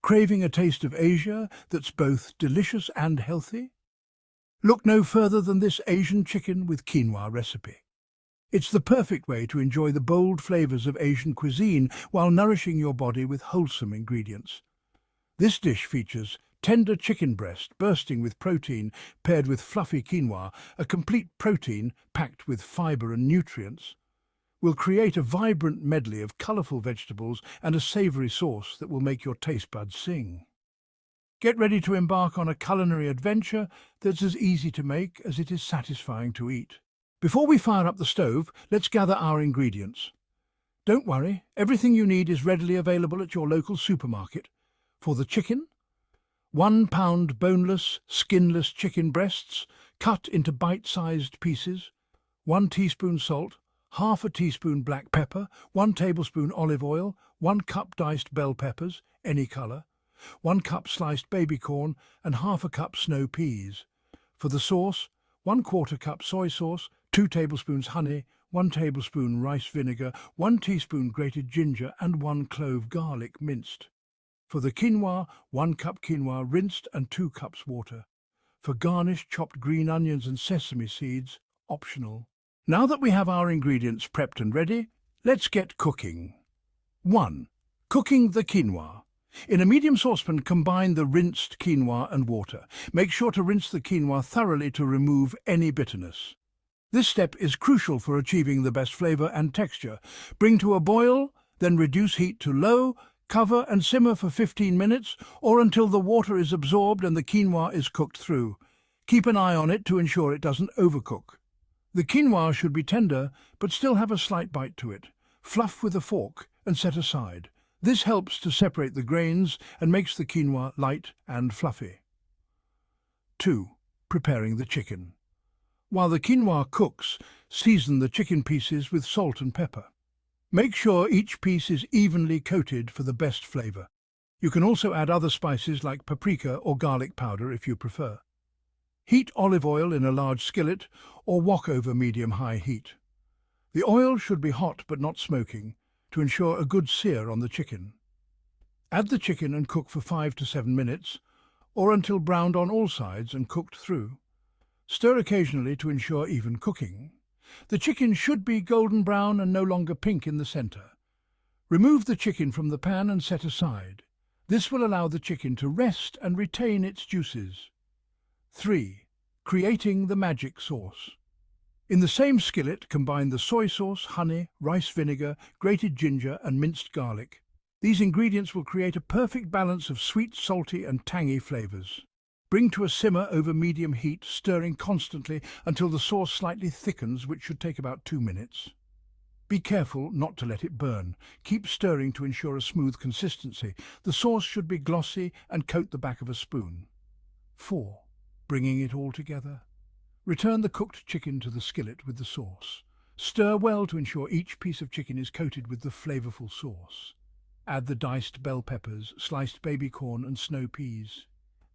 Craving a taste of Asia that's both delicious and healthy? Look no further than this Asian chicken with quinoa recipe. It's the perfect way to enjoy the bold flavors of Asian cuisine while nourishing your body with wholesome ingredients. This dish features tender chicken breast bursting with protein paired with fluffy quinoa, a complete protein packed with fiber and nutrients. Will create a vibrant medley of colorful vegetables and a savory sauce that will make your taste buds sing. Get ready to embark on a culinary adventure that's as easy to make as it is satisfying to eat. Before we fire up the stove, let's gather our ingredients. Don't worry, everything you need is readily available at your local supermarket. For the chicken, 1 pound boneless, skinless chicken breasts cut into bite-sized pieces, 1 teaspoon salt, half a teaspoon black pepper, 1 tablespoon olive oil, 1 cup diced bell peppers, any color, 1 cup sliced baby corn, and half a cup snow peas. For the sauce, 1/4 cup soy sauce, 2 tablespoons honey, 1 tablespoon rice vinegar, 1 teaspoon grated ginger, and 1 clove garlic minced. For the quinoa, 1 cup quinoa rinsed and 2 cups water. For garnish, chopped green onions and sesame seeds, optional. Now that we have our ingredients prepped and ready, let's get cooking. 1. Cooking the quinoa. In a medium saucepan, combine the rinsed quinoa and water. Make sure to rinse the quinoa thoroughly to remove any bitterness. This step is crucial for achieving the best flavor and texture. Bring to a boil, then reduce heat to low, cover and simmer for 15 minutes or until the water is absorbed and the quinoa is cooked through. Keep an eye on it to ensure it doesn't overcook. The quinoa should be tender, but still have a slight bite to it. Fluff with a fork and set aside. This helps to separate the grains and makes the quinoa light and fluffy. 2. Preparing the chicken. While the quinoa cooks, season the chicken pieces with salt and pepper. Make sure each piece is evenly coated for the best flavor. You can also add other spices like paprika or garlic powder if you prefer. Heat olive oil in a large skillet or wok over medium-high heat. The oil should be hot but not smoking to ensure a good sear on the chicken. Add the chicken and cook for 5 to 7 minutes or until browned on all sides and cooked through. Stir occasionally to ensure even cooking. The chicken should be golden brown and no longer pink in the center. Remove the chicken from the pan and set aside. This will allow the chicken to rest and retain its juices. 3. Creating the magic sauce. In the same skillet, combine the soy sauce, honey, rice vinegar, grated ginger and minced garlic. These ingredients will create a perfect balance of sweet, salty and tangy flavors. Bring to a simmer over medium heat, stirring constantly until the sauce slightly thickens, which should take about 2 minutes. Be careful not to let it burn. Keep stirring to ensure a smooth consistency. The sauce should be glossy and coat the back of a spoon. 4. Bringing it all together. Return the cooked chicken to the skillet with the sauce. Stir well to ensure each piece of chicken is coated with the flavorful sauce. Add the diced bell peppers, sliced baby corn and snow peas.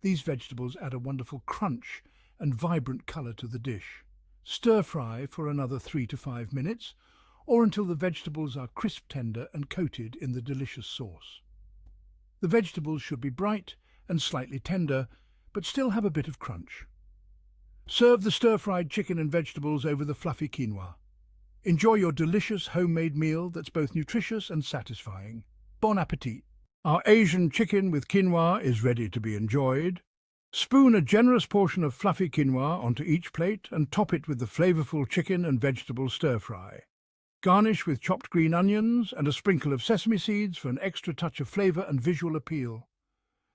These vegetables add a wonderful crunch and vibrant color to the dish. Stir fry for another 3 to 5 minutes or until the vegetables are crisp tender and coated in the delicious sauce. The vegetables should be bright and slightly tender, but still have a bit of crunch. Serve the stir-fried chicken and vegetables over the fluffy quinoa. Enjoy your delicious homemade meal that's both nutritious and satisfying. Bon appetit! Our Asian chicken with quinoa is ready to be enjoyed. Spoon a generous portion of fluffy quinoa onto each plate and top it with the flavorful chicken and vegetable stir-fry. Garnish with chopped green onions and a sprinkle of sesame seeds for an extra touch of flavor and visual appeal.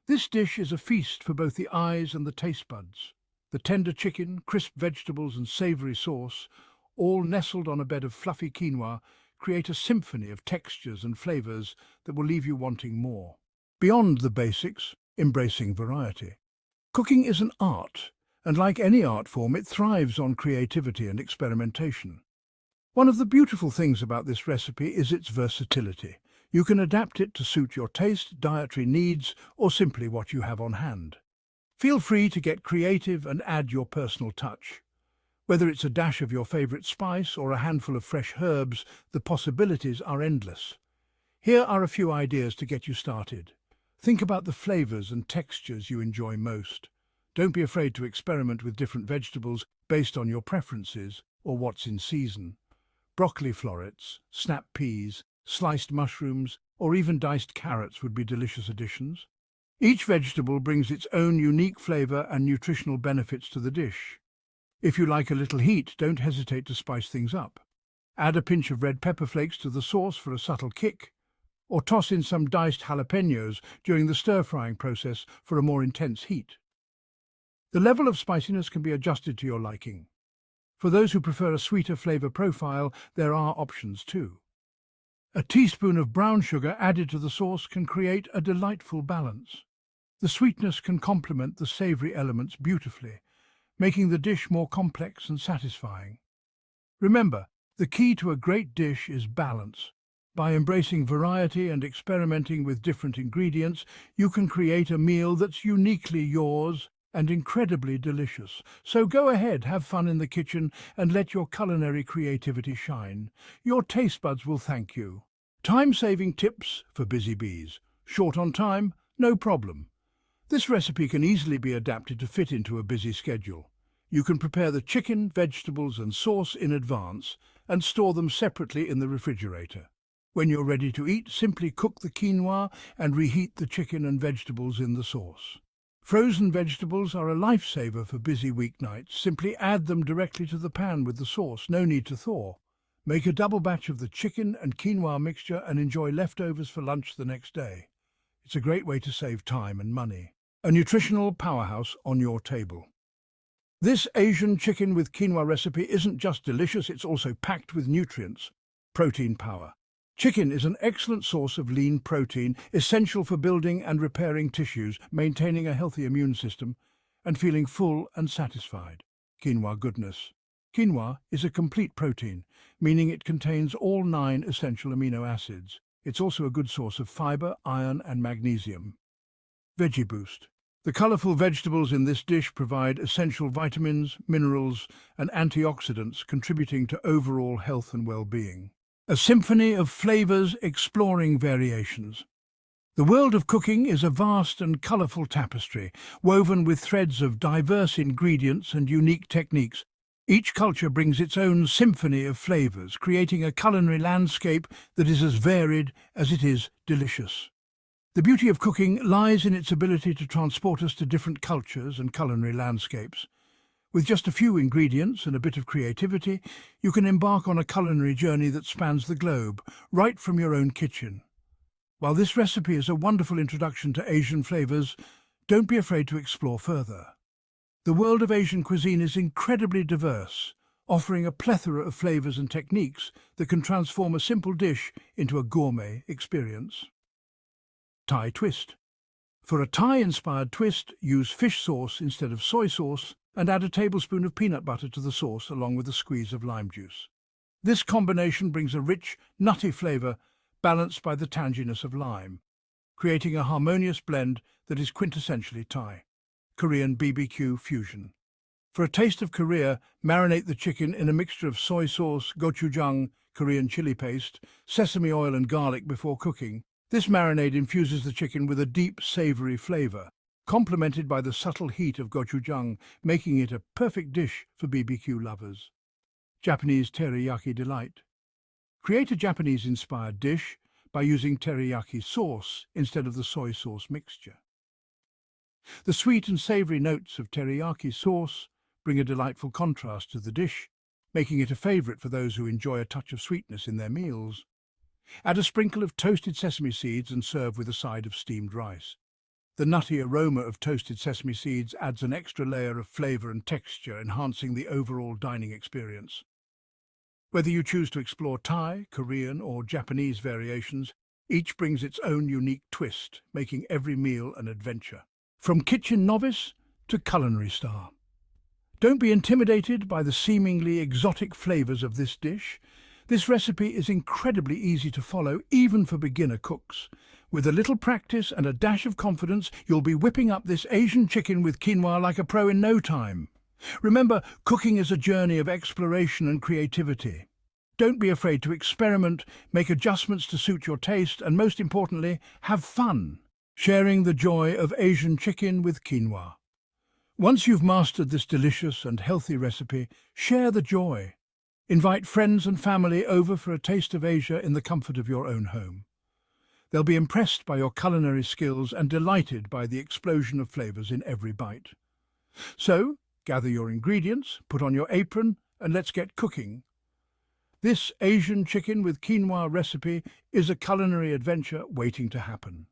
This dish is a feast for both the eyes and the taste buds. The tender chicken, crisp vegetables and savory sauce, all nestled on a bed of fluffy quinoa, create a symphony of textures and flavors that will leave you wanting more. Beyond the basics, embracing variety. Cooking is an art, and like any art form, it thrives on creativity and experimentation. One of the beautiful things about this recipe is its versatility. You can adapt it to suit your taste, dietary needs, or simply what you have on hand. Feel free to get creative and add your personal touch. Whether it's a dash of your favorite spice or a handful of fresh herbs, the possibilities are endless. Here are a few ideas to get you started. Think about the flavors and textures you enjoy most. Don't be afraid to experiment with different vegetables based on your preferences or what's in season. Broccoli florets, snap peas, sliced mushrooms, or even diced carrots would be delicious additions. Each vegetable brings its own unique flavor and nutritional benefits to the dish. If you like a little heat, don't hesitate to spice things up. Add a pinch of red pepper flakes to the sauce for a subtle kick, or toss in some diced jalapenos during the stir-frying process for a more intense heat. The level of spiciness can be adjusted to your liking. For those who prefer a sweeter flavor profile, there are options too. A teaspoon of brown sugar added to the sauce can create a delightful balance. The sweetness can complement the savory elements beautifully, making the dish more complex and satisfying. Remember, the key to a great dish is balance. By embracing variety and experimenting with different ingredients, you can create a meal that's uniquely yours and incredibly delicious. So go ahead, have fun in the kitchen and let your culinary creativity shine. Your taste buds will thank you. Time-saving tips for busy bees. Short on time? No problem. This recipe can easily be adapted to fit into a busy schedule. You can prepare the chicken, vegetables and sauce in advance and store them separately in the refrigerator. When you're ready to eat, simply cook the quinoa and reheat the chicken and vegetables in the sauce. Frozen vegetables are a lifesaver for busy weeknights. Simply add them directly to the pan with the sauce, no need to thaw. Make a double batch of the chicken and quinoa mixture and enjoy leftovers for lunch the next day. It's a great way to save time and money. A nutritional powerhouse on your table. This Asian chicken with quinoa recipe isn't just delicious, it's also packed with nutrients. Protein power. Chicken is an excellent source of lean protein, essential for building and repairing tissues, maintaining a healthy immune system, and feeling full and satisfied. Quinoa goodness. Quinoa is a complete protein, meaning it contains all 9 essential amino acids. It's also a good source of fiber, iron, and magnesium. Veggie boost. The colorful vegetables in this dish provide essential vitamins, minerals, and antioxidants, contributing to overall health and well-being. A symphony of flavors exploring variations. The world of cooking is a vast and colorful tapestry, woven with threads of diverse ingredients and unique techniques. Each culture brings its own symphony of flavors, creating a culinary landscape that is as varied as it is delicious. The beauty of cooking lies in its ability to transport us to different cultures and culinary landscapes. With just a few ingredients and a bit of creativity, you can embark on a culinary journey that spans the globe, right from your own kitchen. While this recipe is a wonderful introduction to Asian flavors, don't be afraid to explore further. The world of Asian cuisine is incredibly diverse, offering a plethora of flavors and techniques that can transform a simple dish into a gourmet experience. Thai twist. For a Thai-inspired twist, use fish sauce instead of soy sauce and add a tablespoon of peanut butter to the sauce along with a squeeze of lime juice. This combination brings a rich, nutty flavor balanced by the tanginess of lime, creating a harmonious blend that is quintessentially Thai. Korean BBQ fusion. For a taste of Korea, marinate the chicken in a mixture of soy sauce, gochujang, Korean chili paste, sesame oil and garlic before cooking. This marinade infuses the chicken with a deep, savory flavor, complemented by the subtle heat of gochujang, making it a perfect dish for BBQ lovers. Japanese teriyaki delight. Create a Japanese-inspired dish by using teriyaki sauce instead of the soy sauce mixture. The sweet and savory notes of teriyaki sauce bring a delightful contrast to the dish, making it a favorite for those who enjoy a touch of sweetness in their meals. Add a sprinkle of toasted sesame seeds and serve with a side of steamed rice. The nutty aroma of toasted sesame seeds adds an extra layer of flavor and texture, enhancing the overall dining experience. Whether you choose to explore Thai, Korean, or Japanese variations, each brings its own unique twist, making every meal an adventure. From kitchen novice to culinary star. Don't be intimidated by the seemingly exotic flavors of this dish. This recipe is incredibly easy to follow, even for beginner cooks. With a little practice and a dash of confidence, you'll be whipping up this Asian chicken with quinoa like a pro in no time. Remember, cooking is a journey of exploration and creativity. Don't be afraid to experiment, make adjustments to suit your taste, and most importantly, have fun. Sharing the joy of Asian chicken with quinoa. Once you've mastered this delicious and healthy recipe, share the joy. Invite friends and family over for a taste of Asia in the comfort of your own home. They'll be impressed by your culinary skills and delighted by the explosion of flavors in every bite. So, gather your ingredients, put on your apron, and let's get cooking. This Asian chicken with quinoa recipe is a culinary adventure waiting to happen.